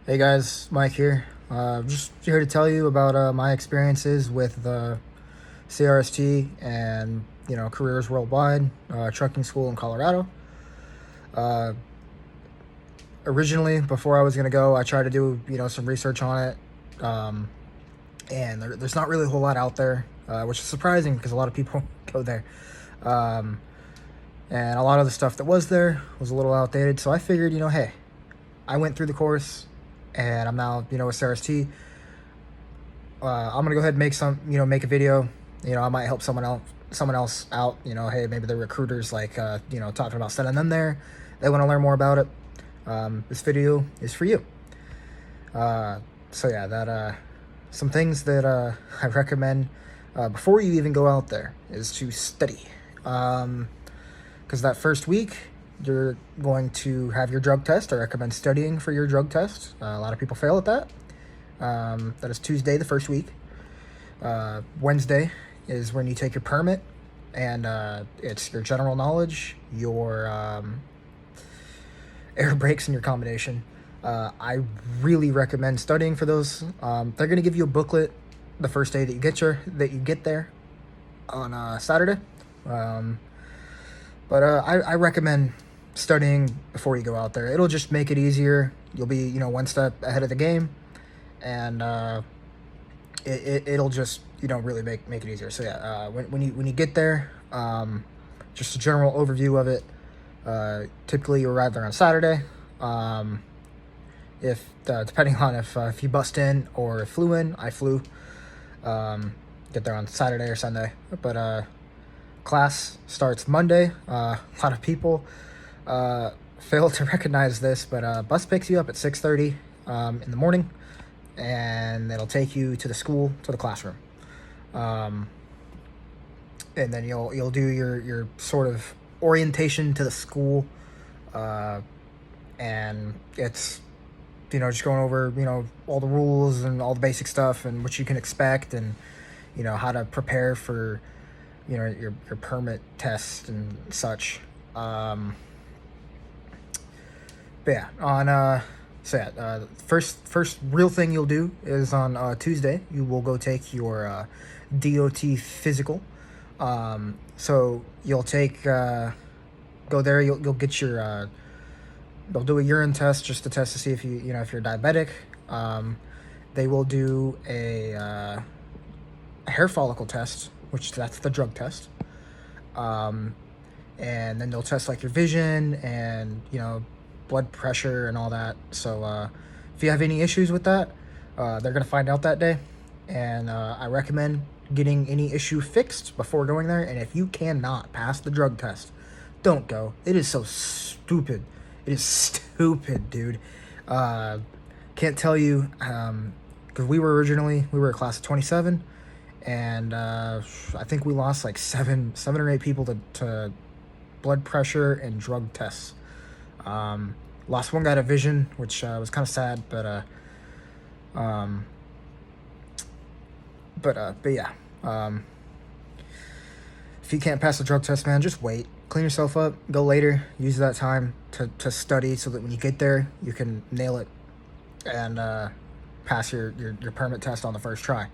Hey guys, Mike here. Just here to tell you about my experiences with the CRST and careers worldwide, trucking school in Colorado. Uh, Originally, before I was gonna go, I tried to do some research on it, and there's not really a whole lot out there, which is surprising because a lot of people go there, um, and a lot of the stuff that was there was a little outdated. So I figured, hey, I went through the course, and I'm now with CRST. I'm gonna go ahead and make a video. I might help someone else out. Hey, maybe the recruiters talking about sending them there. They want to learn more about it. This video is for you. So yeah, that some things that I recommend before you even go out there is to study. Because that first week you're going to have your drug test. I recommend studying for your drug test. A lot of people fail at that. That is Tuesday, the first week. Wednesday is when you take your permit, and it's your general knowledge, your air brakes, and your combination. I really recommend studying for those. They're going to give you a booklet the first day that you get there on Saturday. But I recommend studying before you go out there. It'll just make it easier. You'll be one step ahead of the game, and it'll just really make it easier. So yeah, when you get there, just a general overview of it. Typically you arrive there on Saturday. If depending on if you bust in or flew in, I flew. Get there on Saturday or Sunday, but class starts Monday. A lot of people fail to recognize this, but bus picks you up at 6:30 in the morning, and it'll take you to the classroom. And then you'll do your sort of orientation to the school, and it's just going over all the rules and all the basic stuff and what you can expect, and how to prepare for your permit test and such. But yeah, first real thing you'll do is on Tuesday. You will go take your DOT physical. So you'll go there. You'll get your they'll do a urine test just to test to see if if you're diabetic. They will do a hair follicle test, which that's the drug test. And then they'll test your vision and blood pressure and all that. So if you have any issues with that, they're gonna find out that day. And I recommend getting any issue fixed before going there. And if you cannot pass the drug test, don't go. It is so stupid. It is stupid, dude. Can't tell you, because we were a class of 27, and I think we lost seven or eight people to blood pressure and drug tests. Lost one guy to vision, which was kind of sad, but yeah. If you can't pass the drug test, man, just wait. Clean yourself up. Go later. Use that time to study so that when you get there, you can nail it and pass your permit test on the first try.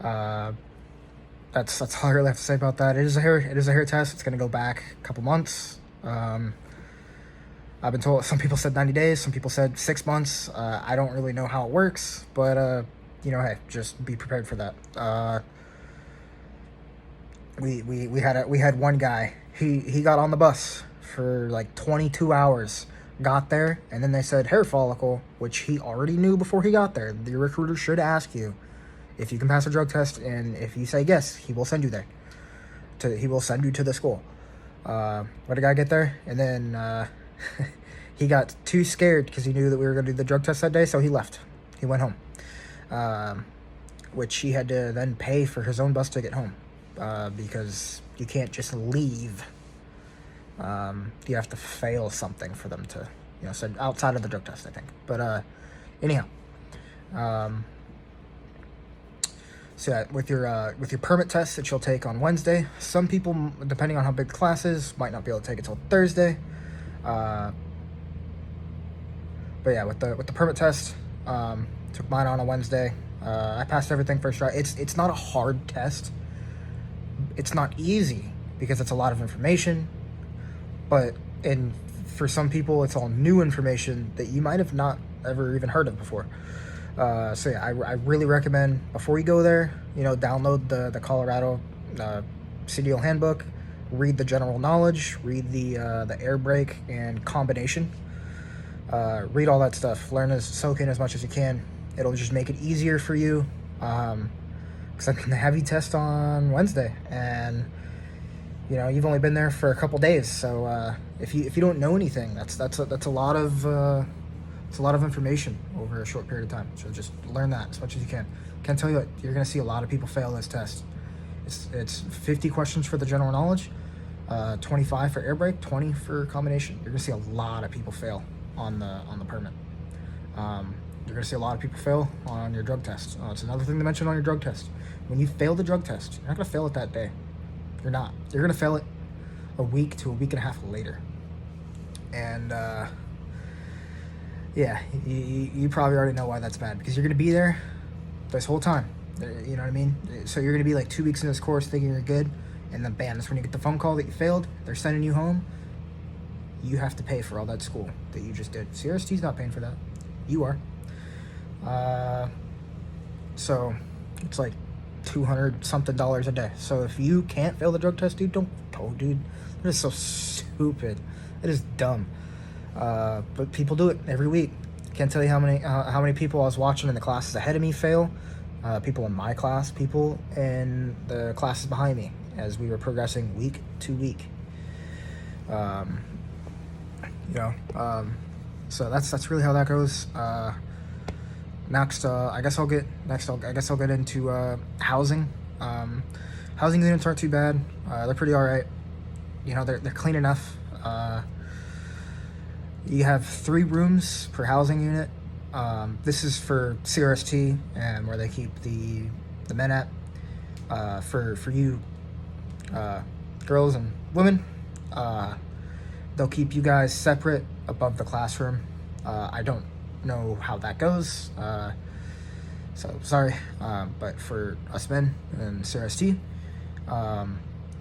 That's all I really have to say about that. It is a hair test. It's gonna go back a couple months. I've been told, some people said 90 days, some people said 6 months. I don't really know how it works, but hey, just be prepared for that. We had one guy. He got on the bus for 22 hours, got there, and then they said hair follicle, which he already knew before he got there. The recruiter should ask you if you can pass a drug test, and if you say yes, he will send you there. He will send you to the school. Let a guy get there, and then he got too scared because he knew that we were going to do the drug test that day, so he left. He went home, which he had to then pay for his own bus ticket home, because you can't just leave. You have to fail something for them to, send outside of the drug test, I think. But anyhow, so yeah, with your permit test that you'll take on Wednesday, some people, depending on how big the class is, might not be able to take it till Thursday. But yeah, with the permit test, took mine on a Wednesday. I passed everything first try. It's not a hard test. It's not easy because it's a lot of information, but for some people it's all new information that you might have not ever even heard of before. So yeah, I really recommend, before you go there, download the Colorado CDL handbook, read the general knowledge, read the air brake and combination, read all that stuff, soak in as much as you can. It'll just make it easier for you, because I'm gonna have you test on Wednesday, and you've only been there for a couple days, so if you don't know anything, that's a lot of it's a lot of information over a short period of time. So just learn that as much as you can. Can't tell you what, you're gonna see a lot of people fail this test. It's 50 questions for the general knowledge, 25 for air brake, 20 for combination. You're gonna see a lot of people fail on the permit. You're gonna see a lot of people fail on your drug test. It's another thing to mention on your drug test. When you fail the drug test, you're not gonna fail it that day. You're not. You're gonna fail it a week to a week and a half later. And yeah, you probably already know why that's bad, because you're gonna be there this whole time. You know what I mean? So you're gonna be like 2 weeks in this course thinking you're good, and then bam, that's when you get the phone call that you failed. They're sending you home. You have to pay for all that school that you just did. CRST's not paying for that. You are. So it's like $200 something a day. So if you can't fail the drug test, dude, don't go, dude. That is so stupid. It is dumb. But people do it every week. Can't tell you how many people I was watching in the classes ahead of me fail. People in my class, people in the classes behind me, as we were progressing week to week. So that's really how that goes. Next, I guess I'll get into housing. Housing units aren't too bad. They're pretty all right. They're clean enough. You have 3 rooms per housing unit. This is for CRST and where they keep the men at. For you girls and women, they'll keep you guys separate above the classroom. I don't know how that goes, so sorry, but for us men and CRST,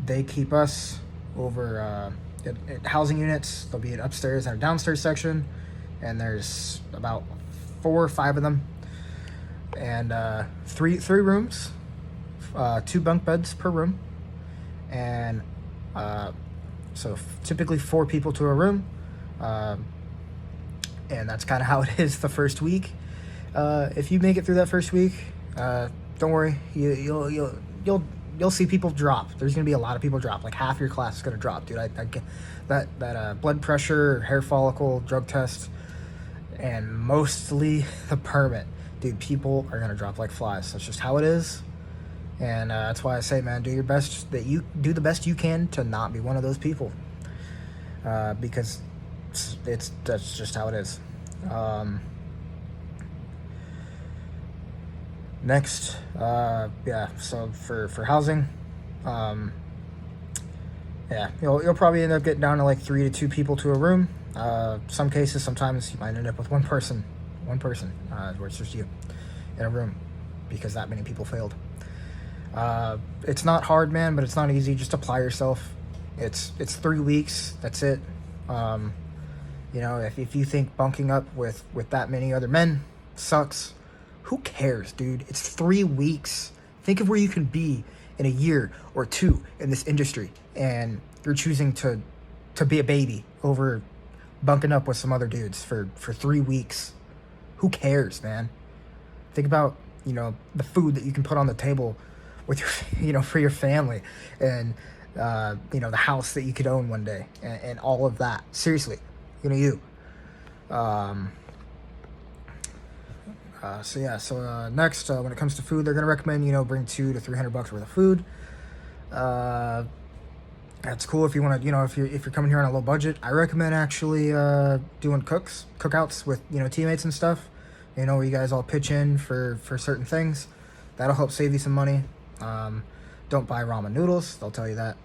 they keep us over at housing units. There'll be an upstairs and a downstairs section, and there's about 4 or 5 of them, and three rooms, 2 bunk beds per room, and so typically 4 people to a room, and that's kind of how it is the first week. If you make it through that first week, don't worry, you'll see people drop. There's gonna be a lot of people drop. Like half your class is gonna drop, dude. I get that blood pressure, hair follicle, drug test, and mostly the permit, dude. People are gonna drop like flies. That's just how it is, and that's why I say, man, do your best. You do the best you can to not be one of those people, because that's just how it is. Next, so for housing, you'll probably end up getting down to like 3 to 2 people to a room. Some cases, sometimes you might end up with one person, where it's just you in a room, because that many people failed. It's not hard, man, but it's not easy. Just apply yourself. It's 3 weeks. That's it. If you think bunking up with that many other men sucks, who cares, dude? It's 3 weeks. Think of where you can be in a year or 2 in this industry, and you're choosing to be a baby over bunking up with some other dudes for 3 weeks. Who cares, man? Think about, the food that you can put on the table with your, for your family, and, the house that you could own one day, and all of that. Seriously, you. Next, when it comes to food, they're gonna recommend bring $200 to $300 worth of food. That's cool if you want to, if you're coming here on a low budget. I recommend actually doing cookouts with teammates and stuff. Where you guys all pitch in for certain things. That'll help save you some money. Don't buy ramen noodles. They'll tell you that.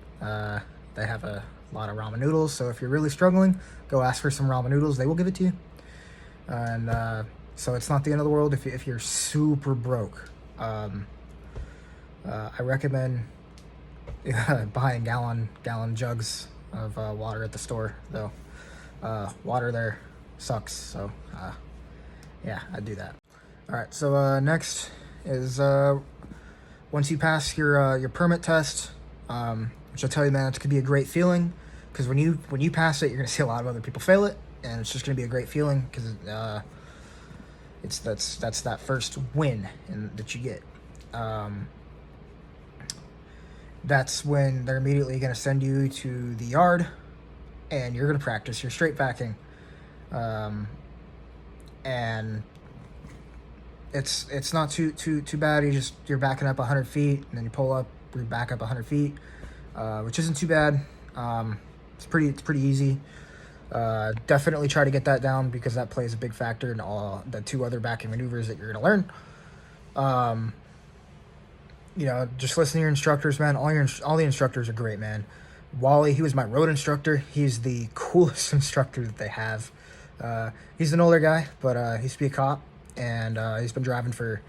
They have a lot of ramen noodles, so if you're really struggling, go ask for some ramen noodles. They will give it to you. and so it's not the end of the world if you're super broke. I recommend buying gallon jugs of water at the store, though. Water there sucks, so yeah, I do that. All right, so next is once you pass your permit test, which I tell you, man, it's gonna be a great feeling, because when you pass it, you're gonna see a lot of other people fail it, and it's just gonna be a great feeling, because that's that first win that you get. That's when they're immediately gonna send you to the yard, and you're gonna practice your straight backing, and it's not too bad. You're backing up 100 feet, and then you pull up, you back up 100 feet, which isn't too bad. It's pretty easy. Definitely try to get that down, because that plays a big factor in all the 2 other backing maneuvers that you're gonna learn. Just listen to your instructors, man. All the instructors are great, man. Wally, he was my road instructor. He's the coolest instructor that they have. He's an older guy, but he used to be a cop, and he's been driving for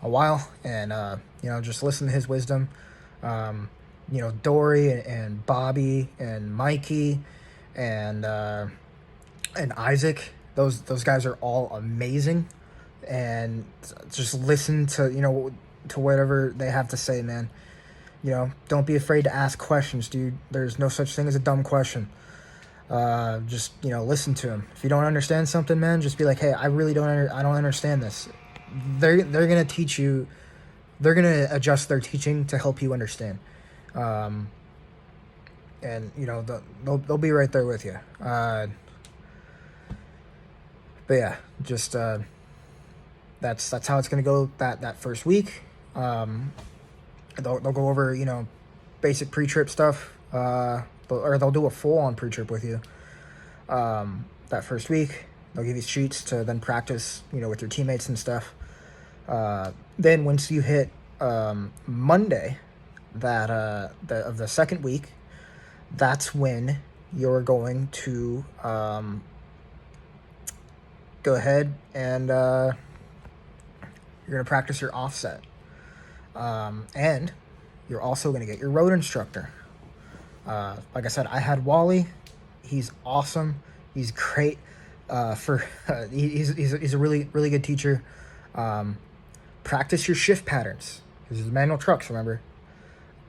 a while, and just listen to his wisdom. Dory and Bobby and Mikey and Isaac, those guys are all amazing, and just listen to to whatever they have to say, man. Don't be afraid to ask questions, dude. There's no such thing as a dumb question. Just listen to them. If you don't understand something, man, just be like, hey, I really don't understand this. They're gonna teach you. They're gonna adjust their teaching to help you understand. And they'll be right there with you. But yeah, just that's how it's gonna go that first week. They'll go over basic pre-trip stuff, or they'll do a full-on pre-trip with you. That first week, they'll give you sheets to then practice with your teammates and stuff. Then once you hit Monday of the second week, that's when you're going to go ahead and you're going to practice your offset. And you're also going to get your road instructor. Like I said, I had Wally. He's awesome. He's great. He's a really good teacher. Practice your shift patterns. This is manual trucks, remember?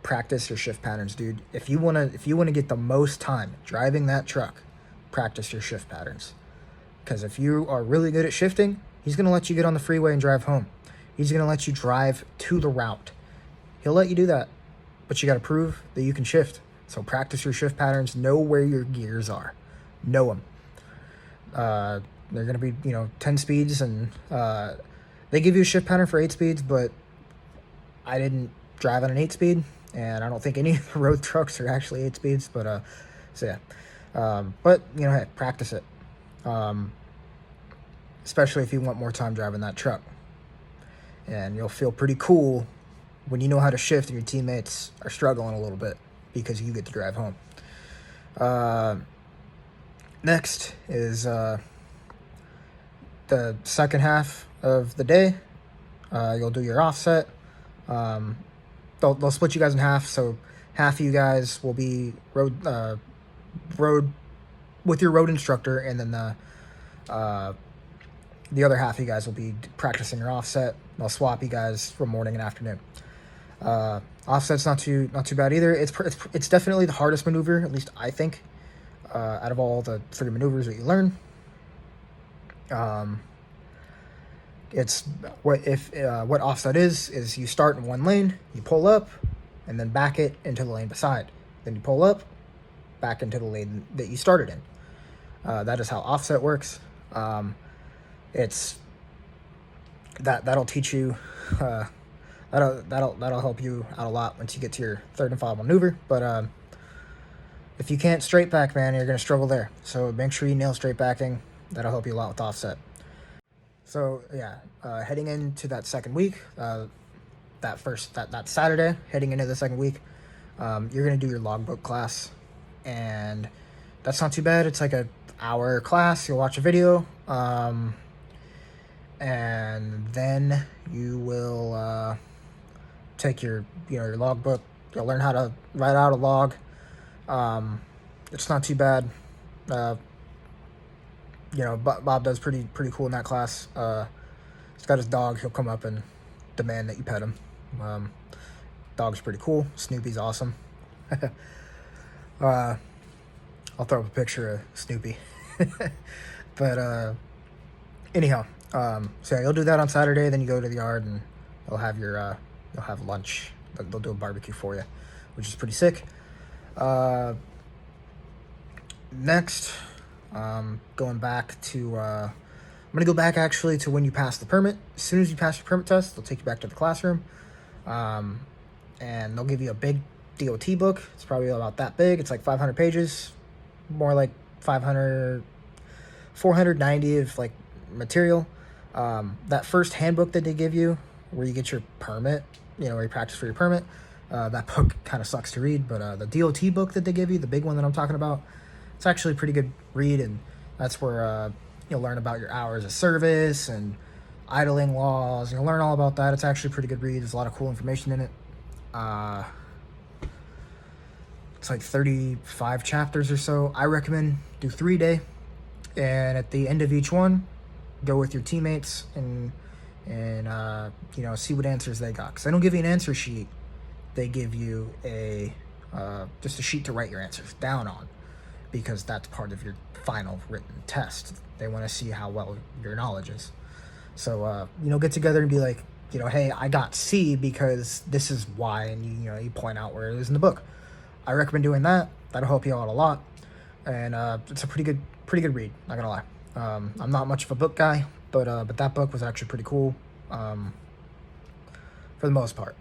Practice your shift patterns, dude. If you wanna get the most time driving that truck, practice your shift patterns. Because if you are really good at shifting, he's gonna let you get on the freeway and drive home. He's gonna let you drive to the route. He'll let you do that, but you gotta prove that you can shift. So practice your shift patterns. Know where your gears are. Know them. They're gonna be 10 speeds, and they give you a shift pattern for 8 speeds, but I didn't drive on an 8 speed, and I don't think any of the road trucks are actually 8 speeds. But so yeah. But hey, practice it. Especially if you want more time driving that truck, and you'll feel pretty cool when you know how to shift and your teammates are struggling a little bit, because you get to drive home. Next is the second half of the day. You'll do your offset. They'll split you guys in half, so half of you guys will be road with your road instructor, and then the other half of you guys will be practicing your offset. They'll swap you guys for morning and afternoon. Offset's not too bad either. It's definitely the hardest maneuver, at least I think, out of all the 3 maneuvers that you learn. It's what offset is you start in one lane, you pull up, and then back it into the lane beside. Then you pull up, back into the lane that you started in. That is how offset works. It's that'll teach you. That'll help you out a lot once you get to your third and final maneuver. But if you can't straight back, man, you're gonna struggle there. So make sure you nail straight backing. That'll help you a lot with offset. So yeah, heading into that second week, that Saturday, heading into the second week, you're gonna do your logbook class, and that's not too bad. It's like a hour class. You'll watch a video, and then you will take your your logbook. You'll learn how to write out a log. It's not too bad. Bob does pretty cool in that class. He's got his dog. He'll come up and demand that you pet him. Dog's pretty cool. Snoopy's awesome. I'll throw up a picture of Snoopy. But anyhow, so yeah, you'll do that on Saturday. Then you go to the yard and you'll have you'll have lunch. They'll do a barbecue for you, which is pretty sick. Next, going back to I'm gonna go back actually to when you pass the permit. As soon as you pass your permit test, they'll take you back to the classroom, and they'll give you a big DOT book. It's probably about that big. It's like 500 pages, more like 490 of like material. That first handbook that they give you, where you get your permit, where you practice for your permit, that book kind of sucks to read. But the DOT book that they give you, the big one that I'm talking about, it's actually a pretty good read, and that's where you'll learn about your hours of service and idling laws. You'll learn all about that. It's actually a pretty good read. There's a lot of cool information in it. It's like 35 chapters or so. I recommend do 3-day, and at the end of each one, go with your teammates and see what answers they got. Because they don't give you an answer sheet. They give you just a sheet to write your answers down on, because that's part of your final written test. They want to see how well your knowledge is. So, get together and be like, hey, I got C because this is why, and you point out where it is in the book. I recommend doing that. That'll help you out a lot, and it's a pretty good read. Not gonna lie. I'm not much of a book guy, but that book was actually pretty cool, for the most part.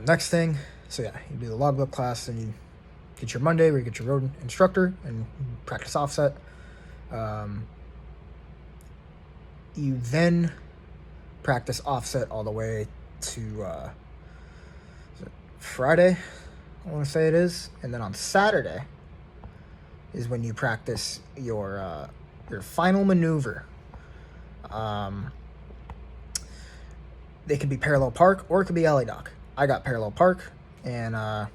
Next thing, so yeah, you do the logbook class, and you get your Monday where you get your road instructor and practice offset. You then practice offset all the way to Friday, I want to say it is, and then on Saturday is when you practice your final maneuver. They could be parallel park or it could be alley dock. I got parallel park, and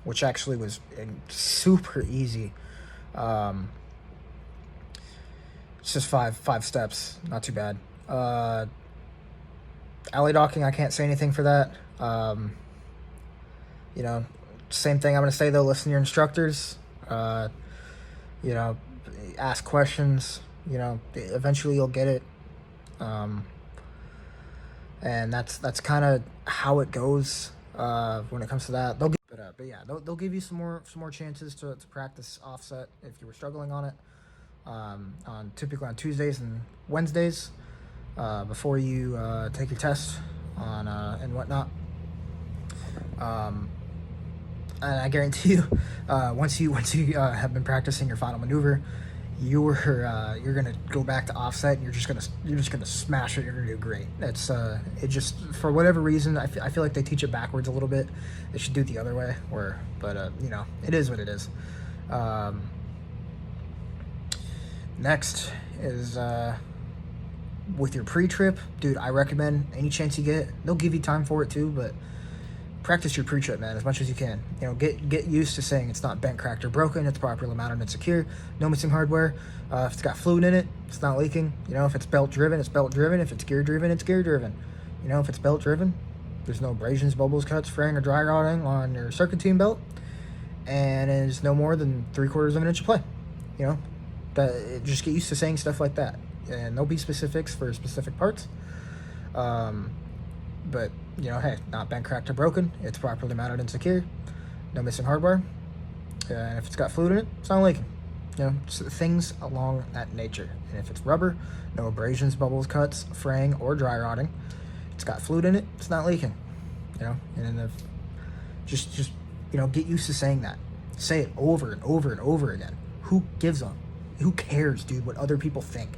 which actually was super easy. It's just five steps, not too bad. Alley docking, I can't say anything for that. Same thing I'm going to say, though. Listen to your instructors. Ask questions. Eventually you'll get it. And that's kind of how it goes when it comes to that. They'll give you some more chances to practice offset if you were struggling on it. Typically on Tuesdays and Wednesdays, before you take your test on and whatnot. And I guarantee you, once you have been practicing your final maneuver, you're gonna go back to offset, and you're just gonna smash it. You're gonna do great. It's it just, for whatever reason, I feel like they teach it backwards a little bit. They should do it the other way. But it is what it is. Next is with your pre-trip, dude. I recommend, any chance you get, they'll give you time for it too, but practice your pre-trip, man, as much as you can. Get used to saying it's not bent, cracked, or broken. It's properly mounted and secure. No missing hardware. If it's got fluid in it, it's not leaking. If it's belt driven, it's belt driven. If it's gear driven, it's gear driven. If it's belt driven, there's no abrasions, bubbles, cuts, fraying, or dry rotting on your serpentine belt, and it's no more than 3/4 of an inch of play. Just get used to saying stuff like that, and there'll be specifics for specific parts. But hey, not bent, cracked, or broken. It's properly mounted and secure. No missing hardware. And if it's got fluid in it, it's not leaking. Things along that nature. And if it's rubber, no abrasions, bubbles, cuts, fraying, or dry rotting. It's got fluid in it, it's not leaking. And then just get used to saying that. Say it over and over and over again. Who gives a? Who cares, dude, what other people think,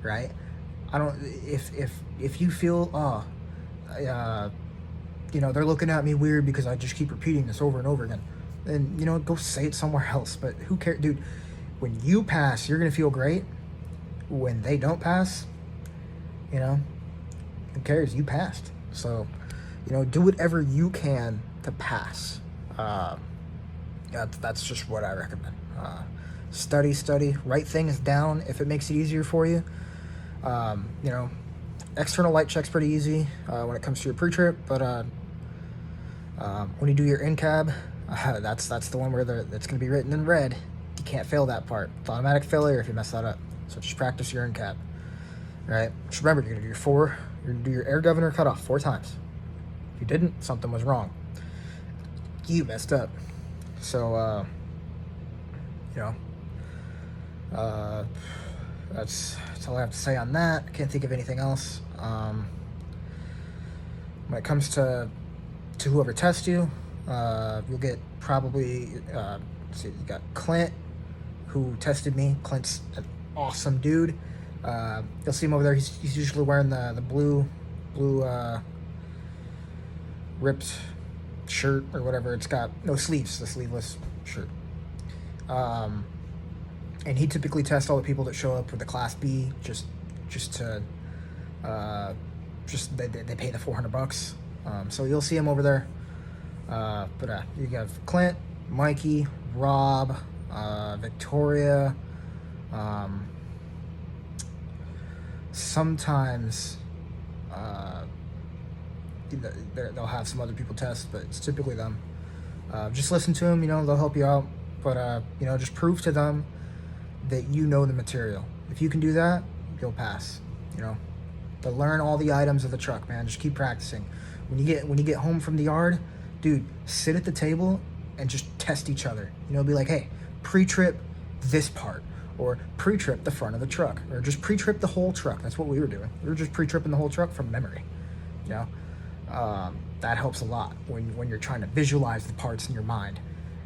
right? I don't. If you feel they're looking at me weird because I just keep repeating this over and over again. then, you know, go say it somewhere else. But who cares, dude? When you pass, you're gonna feel great. When they don't pass, you know, who cares? You passed. So, you know, do whatever you can to pass. That's just what I recommend. Study, write things down if it makes it easier for you. You know, external light check's pretty easy when it comes to your pre-trip, but when you do your in-cab, that's the one where that's going to be written in red. You can't fail that part. It's automatic failure if you mess that up. So just practice your in-cab. Right? Just remember, you're going to do your air governor cutoff 4 times. If you didn't, something was wrong. You messed up. So, you know, that's all I have to say on that. I can't think of anything else. When it comes to whoever tests you, you'll get probably, see, you got Clint, who tested me. Clint's an awesome dude. You'll see him over there. He's usually wearing the blue ripped shirt or whatever. It's got no sleeves, the sleeveless shirt. And he typically tests all the people that show up with the Class B, just to they pay the $400. So you'll see him over there. But you have Clint, Mikey, Rob, Victoria. Sometimes they'll have some other people test, but it's typically them. Just listen to them, you know, they'll help you out. But, you know, just prove to them that you know the material. If you can do that, you'll pass, you know. But learn all the items of the truck, man. Just keep practicing. When you get home from the yard, dude, sit at the table and just test each other. You know, be like, hey, pre-trip this part, or pre-trip the front of the truck, or just pre-trip the whole truck. That's what we were doing. We were just pre-tripping the whole truck from memory, you know. That helps a lot when you're trying to visualize the parts in your mind.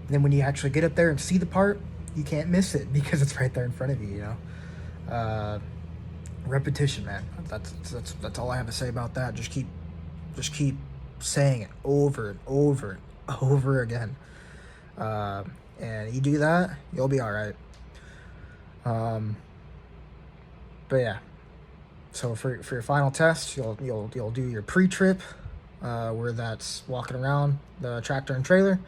And then when you actually get up there and see the part, you can't miss it because it's right there in front of you, you know. Repetition, man. That's all I have to say about that. Just keep saying it over and over and over again. And you do that, you'll be all right. But yeah. So for your final test, you'll do your pre-trip, where that's walking around the tractor and trailer.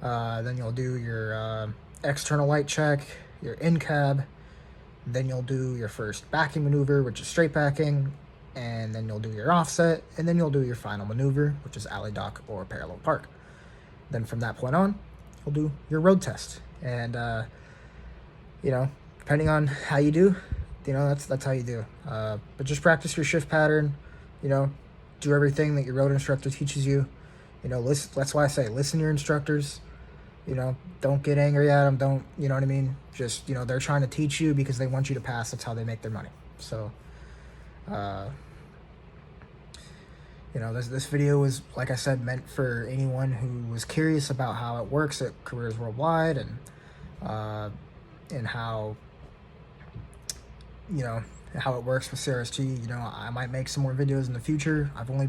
Then you'll do your external light check, your in-cab. Then you'll do your first backing maneuver, which is straight backing, and then you'll do your offset, and then you'll do your final maneuver, which is alley dock or parallel park. Then from that point on, you'll do your road test. And you know, depending on how you do, you know, that's how you do. But just practice your shift pattern, you know, do everything that your road instructor teaches you. You know, listen, that's why I say listen to your instructors. You know, don't get angry at them. Don't, you know what I mean? Just, you know, they're trying to teach you because they want you to pass. That's how they make their money. So, you know, this video was, like I said, meant for anyone who was curious about how it works at Careers Worldwide, and how, you know, how it works with CRST. You know, I might make some more videos in the future. I only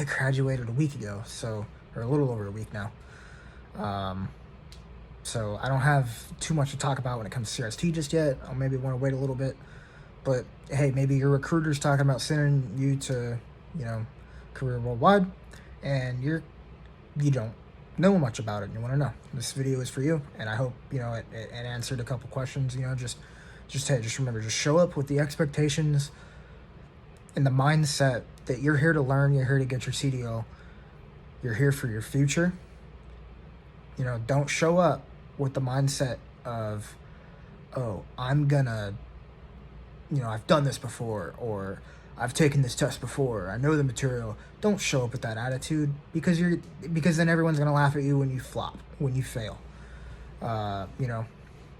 graduated a week ago, so, or a little over a week now. So I don't have too much to talk about when it comes to CRST just yet. I'll maybe want to wait a little bit, but hey, maybe your recruiter's talking about sending you to, you know, Career Worldwide, and you don't know much about it and you want to know. This video is for you, and I hope, you know, it answered a couple questions. You know, just remember, just show up with the expectations and the mindset that you're here to learn, you're here to get your CDL, you're here for your future. You know, don't show up with the mindset of, oh, I'm gonna, you know, I've done this before, or I've taken this test before, I know the material. Don't show up with that attitude, because then everyone's gonna laugh at you when you flop, when you fail. You know,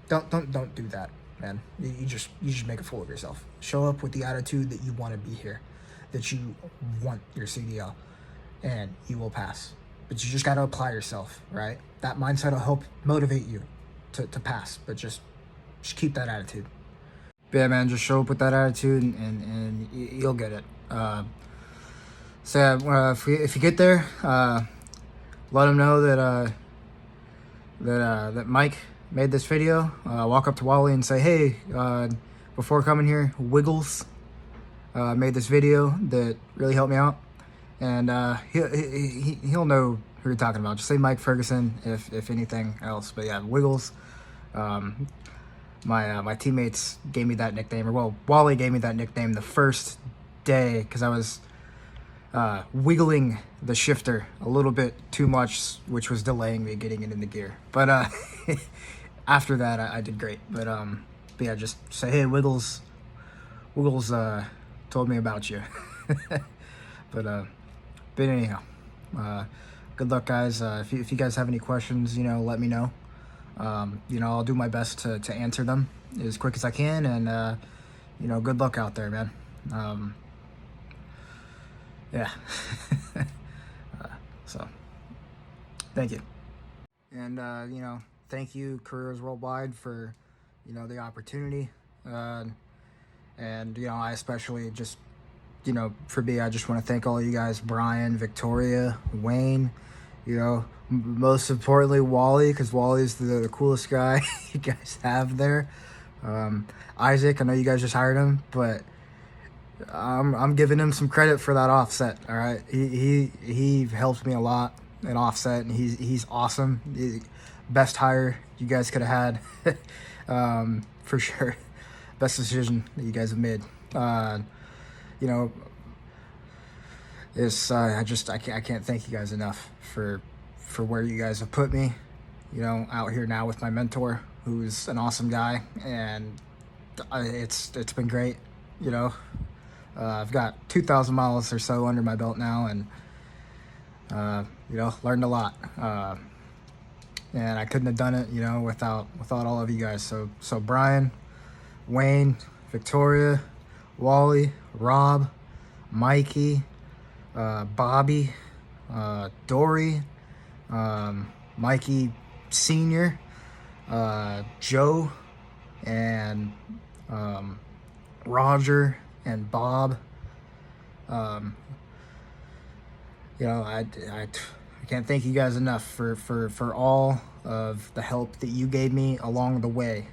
don't do that, man. You just make a fool of yourself. Show up with the attitude that you want to be here, that you want your CDL, and you will pass. But you just got to apply yourself, right? That mindset will help motivate you to pass. But just keep that attitude. But yeah, man, just show up with that attitude, and you'll get it. So yeah, if you get there, let them know that that Mike made this video. Walk up to Wally and say, hey, before coming here, Wiggles made this video that really helped me out. And he'll know who you're talking about. Just say Mike Ferguson if anything else. But yeah, Wiggles. My teammates gave me that nickname, or well, Wally gave me that nickname the first day because I was wiggling the shifter a little bit too much, which was delaying me getting it in the gear. But after that, I did great. But yeah, just say, hey, Wiggles told me about you. But anyhow, good luck, guys. If you guys have any questions, let me know. I'll do my best to answer them as quick as I can, and good luck out there, man. Yeah. So thank you. And thank you, Careers Worldwide, for the opportunity. And I especially just for me, I just want to thank all you guys, Brian, Victoria, Wayne, most importantly, Wally, because Wally's the coolest guy you guys have there. Isaac, I know you guys just hired him, but I'm giving him some credit for that offset. All right, he helped me a lot in offset, and he's awesome. Best hire you guys could have had, for sure. Best decision that you guys have made. I can't thank you guys enough for where you guys have put me, out here now with my mentor, who's an awesome guy, and it's been great. I've got 2,000 miles or so under my belt now, and learned a lot, and I couldn't have done it without all of you guys. So Brian, Wayne, Victoria, Wally, Rob, Mikey, Bobby, Dory, Mikey Senior, Joe, and Roger and Bob. I can't thank you guys enough for all of the help that you gave me along the way.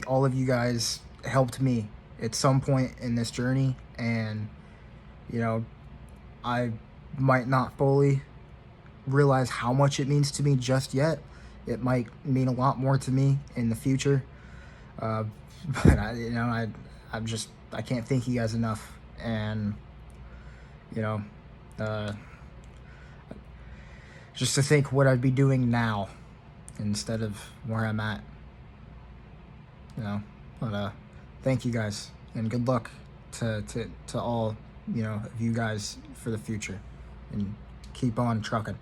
All of you guys helped me at some point in this journey, and I might not fully realize how much it means to me just yet. It might mean a lot more to me in the future, but I can't thank you guys enough. And just to think what I'd be doing now instead of where I'm at. But thank you guys, and good luck to all of you guys for the future, and keep on trucking.